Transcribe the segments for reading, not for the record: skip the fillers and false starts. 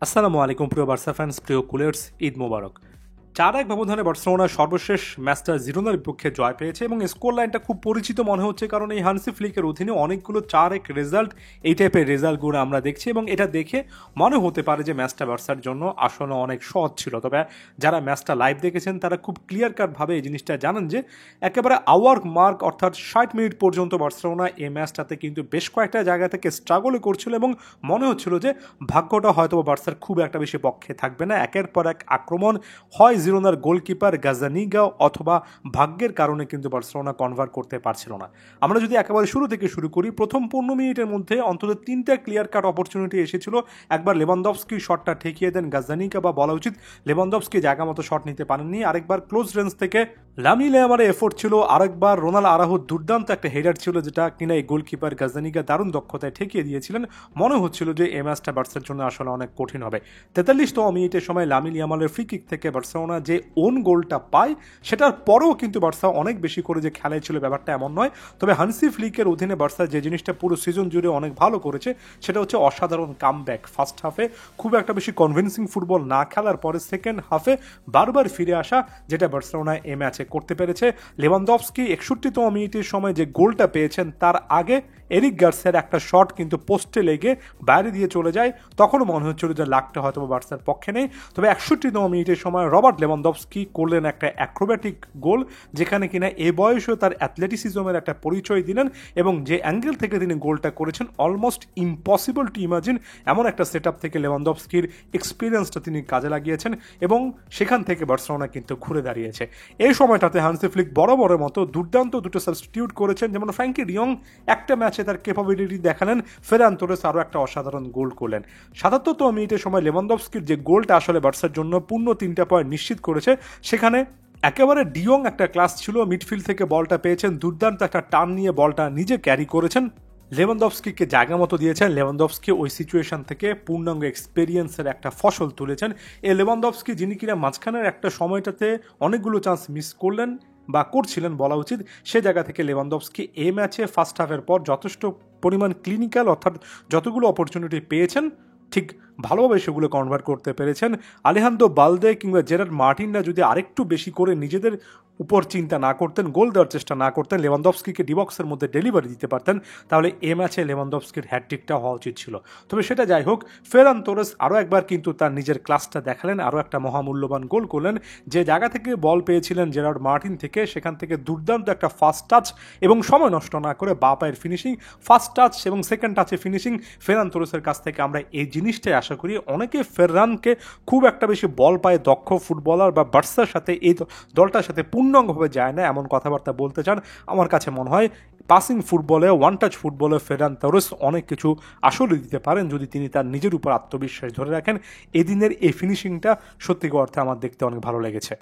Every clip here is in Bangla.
আসসালামু আলাইকুম প্রিয় বার্সা ফ্যান্স, প্রিয় কুলার্স, ঈদ মোবারক। 4-1 ব্যবধানে বার্সেলোনা সর্বশেষ ম্যাচটা জিরোনার বিপক্ষে জয় পেয়েছে এবং স্কোর লাইনটা খুব পরিচিত মনে হচ্ছে, কারণ এই হানসি ফ্লিকের অধীনে অনেকগুলো 4-1 রেজাল্ট, এই টাইপের রেজাল্টগুলো আমরা দেখছি এবং এটা দেখে মনে হতে পারে যে ম্যাচটা বার্সার জন্য আসলে অনেক সহজ ছিল। তবে যারা ম্যাচটা লাইভ দেখেছেন তারা খুব ক্লিয়ার কাটভাবে এই জিনিসটা জানেন যে একেবারে আওয়ার মার্ক অর্থাৎ 60 মিনিট পর্যন্ত বার্সেলোনা এই ম্যাচটাতে কিন্তু বেশ কয়েকটা জায়গা থেকে স্ট্রাগলও করছিল এবং মনে হচ্ছিল যে ভাগ্যটা হয়তো বার্সার খুব একটা বেশি পক্ষে থাকবে না। একের পর এক আক্রমণ হয় জিরোনার গোলকিপার গাজানিগা অথবা ভাগ্যের কারণে কিন্তু বার্সেলোনা কনভার্ট করতে পারছিল না। আমরা যদি একেবারে শুরু থেকে শুরু করি, প্রথম 15 মিনিটের মধ্যে অন্তত 3টা ক্লিয়ার কাট অপরচুনিটি এসেছিল। একবার লেভানডফস্কি শটটা ঠেকিয়ে দেন গাজানিগা, বা বলা উচিত লেভানডফস্কি জায়গা মতো শট নিতে পারেননি। আরেকবার ক্লোজ রেঞ্জ থেকে লামিন ইয়ামালের এফোর্ট ছিল, আরেকবার রোনাল আরাহোর দুর্দান্ত একটা হেডার ছিল যেটা কিনা এই গোলকিপার গাজানিগা দারুণ দক্ষতায় ঠেকিয়ে দিয়েছিলেন। মনে হচ্ছিল যে এই ম্যাচটা বার্সার জন্য আসলে অনেক কঠিন হবে। 43তম মিনিটের সময় লামিন ইয়ামালের ফ্রি কিক থেকে বার্সেলোনা যে ওন গোলটা পায়, সেটার পরেও কিন্তু বার্সা অনেক বেশি করে যে খেলায় ছিল ব্যাপারটা এমন নয়। তবে হানসি ফ্লিকের অধীনে বার্সা যে জিনিসটা পুরো সিজন জুড়ে অনেক ভালো করেছে সেটা হচ্ছে অসাধারণ কামব্যাক। ফার্স্ট হাফে খুব একটা বেশি কনভিন্সিং ফুটবল না খেলার পরে সেকেন্ড হাফে বারবার ফিরে আসা, যেটা বার্সেলোনা এই ম্যাচে করতে পেরেছে। লেভানডফস্কি 61তম মিনিটের সময় যে গোলটা পেয়েছেন তার আগে এরিক গার্সিয়ার একটা শট কিন্তু পোস্টে লেগে বাইরে দিয়ে চলে যায়। তখনও মনে হচ্ছিল যে লাকটা হয়তো বার্সার পক্ষে নেই। তবে 61তম মিনিটের সময় রবার্ট লেভানডফস্কি করলেন একটা অ্যাক্রোব্যাটিক গোল, যেখানে কিনা এ বয়সেও তার অ্যাথলেটিসিজমের একটা পরিচয় দিলেন এবং যে অ্যাঙ্গেল থেকে তিনি গোলটা করেছেন অলমোস্ট ইম্পসিবল টু ইমাজিন। এমন একটা সেট আপ থেকে লেভানডফস্কির এক্সপিরিয়েন্সটা তিনি কাজে লাগিয়েছেন এবং সেখান থেকে বার্সেলোনা কিন্তু ঘুরে দাঁড়িয়েছে। এই সময়টাতে হানসি ফ্লিক বরাবরের মতো দুর্দান্ত দুটো সাবস্টিটিউট করেছেন, যেমন ফ্র্যাঙ্কি ডিয়ং একটা ম্যাচে তার ক্যাপাবিলিটি দেখালেন, ফেরান তোরেস আরও একটা অসাধারণ গোল করলেন। 77তম মিনিটের সময় লেভানডফস্কির যে গোলটা আসলে বার্সার জন্য পূর্ণ 3টা পয়েন্ট নিশ্চিত করেছে, সেখানে একেবারে ডিয়ং একটা ক্লাস ছিল, মিডফিল্ড থেকে বলটা পেয়েছেন, দুর্দান্ত একটা টার্ন নিয়ে বলটা নিজে ক্যারি করেছেন, লেভানডফস্কিকে জায়গা মতো দিয়েছেন। লেভানডফস্কি ওই সিচুয়েশন থেকে পূর্ণাঙ্গ এক্সপেরিয়েন্সের একটা ফসল তুলেছেন। এই লেভানডফস্কি যিনি কিনা মাঝখানের একটা সময়টাতে অনেকগুলো চান্স মিস করলেন বা করছিলেন বলা উচিত, সে জায়গা থেকে লেভানডফস্কি এই ম্যাচে ফার্স্ট হাফের পর যথেষ্ট পরিমাণ ক্লিনিক্যাল, অর্থাৎ যতগুলো অপরচুনিটি পেয়েছেন ঠিক ভালোভাবে সেগুলো কনভার্ট করতে পেরেছেন। আলেহান্দ্রো বালদে কিংবা জেরার্ড মার্টিনরা যদি আরেকটু বেশি করে নিজেদের উপর চিন্তা না করতেন, গোল দেওয়ার চেষ্টা না করতেন, লেভানডফস্কিকে ডিবক্সের মধ্যে ডেলিভারি দিতে পারতেন, তাহলে এ ম্যাচে লেভানডফস্কির হ্যাটট্রিকটা হওয়া উচিত ছিল। তবে সেটা যাই হোক, ফেরান তোরেস আরও একবার কিন্তু তার নিজের ক্লাসটা দেখালেন, আরও একটা মহামূল্যবান গোল করলেন। যে জায়গা থেকে বল পেয়েছিলেন জেরার্ড মার্টিন থেকে, সেখান থেকে দুর্দান্ত একটা ফার্স্ট টাচ এবং সময় নষ্ট না করে বা পায়ের ফিনিশিং, ফার্স্ট টাচ এবং সেকেন্ড টাচে ফিনিশিং ফেরান তোরেসের কাছ থেকে আমরা এই জিনিসটাই আশা করি। অনেকে ফেররানকে খুব একটা বেশি বল পায়ে দক্ষ ফুটবলার বা বার্সার সাথে এই দলটার সাথে পূর্ণাঙ্গভাবে যায় না এমন কথাবার্তা বলতে চান। আমার কাছে মনে হয় পাসিং ফুটবলে, ওয়ান টাচ ফুটবলে ফেরান তোরেস অনেক কিছু আসলে দিতে পারেন যদি তিনি তার নিজের উপর আত্মবিশ্বাস ধরে রাখেন। এদিনের এই ফিনিশিংটা সত্যিকার অর্থে আমার দেখতে অনেক ভালো লেগেছে।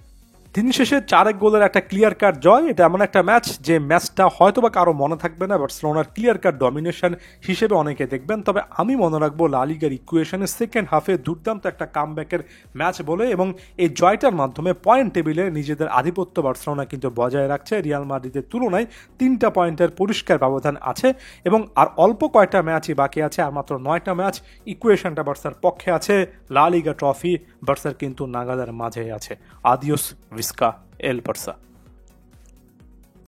দিন শেষে 4-1 গোলের একটা ক্লিয়ার কাট জয়। এটা এমন একটা ম্যাচ যে ম্যাচটা হয়তো বা কারো মনে থাকবে না, বার্সেলোনার ক্লিয়ার কাট ডমিনেশন হিসেবে অনেকে দেখবেন। তবে আমি মনে রাখবো লা লিগার ইকুয়েশনের সেকেন্ড হাফে দুর্দান্ত একটা কামব্যাকের ম্যাচ বলে, এবং এই জয়টার মাধ্যমে পয়েন্ট টেবিলে নিজেদের আধিপত্য বার্সেলোনা কিন্তু বজায় রাখছে। রিয়াল মাদ্রিদের তুলনায় 3টা পয়েন্টের পরিষ্কার ব্যবধান আছে এবং আর অল্প কয়টা ম্যাচই বাকি আছে, আর মাত্র 9টা ম্যাচ। ইকুয়েশনটা বার্সার পক্ষে আছে, লা লিগা ট্রফি বার্সার কিন্তু নাগালের মাঝে আছে। আদিওস ভিস্কা এল বার্সা।